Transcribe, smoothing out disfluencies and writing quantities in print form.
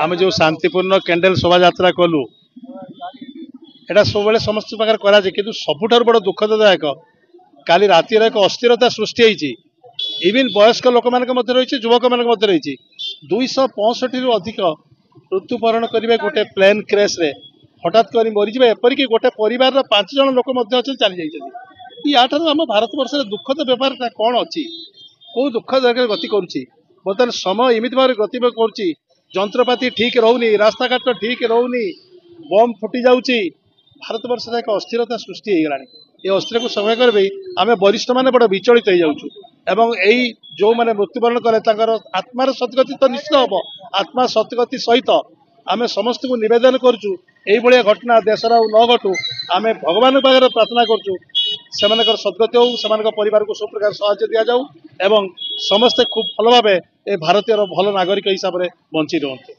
आम जो शांतिपूर्ण कैंडल शोभा यात्रा कलु एटा सब समस्त पाखे कराए कि सबुठ बड़ दुखदायक काली रातिर एक अस्थिरता सृष्टि होती इवन वयस्क लोक मान रही युवक मान रही 265 रु अधिक मृत्युवरण करेंगे गोटे प्लेन क्रेश रे हठात कर मरीज एपरिक गोटे परिवार 5 जन लोक चली जाइए या आम भारत वर्ष दुखद बेपार कौन अच्छी कौ दुख जगह गति करुच्ची बर्तमान समय एमती भाव गति करुच्ची जंत्रपाति ठीक रोनी रास्ता घाट ठीक रोनी बम फुटी जाऊँगी भारत वर्ष एक अस्थिरता सृष्टि होगा ये अस्थिर को समय करें आम वरिष्ठ मैंने बड़ा विचलित हो जाऊँ यही जो मैंने मृत्युवरण करे आत्मार सतगति तो निश्चित हम आत्मा सतगति सहित आम समस्त को निवेदन करुँ यही घटना देशर न घटू आम भगवान पाखे प्रार्थना करुँ से सद्गति हो से परिवार को सब प्रकार साहाय्य दि जाऊ एवं समस्ते खूब भल भाव भारतीय भल नागरिक हिसाब से बंची रुहतु।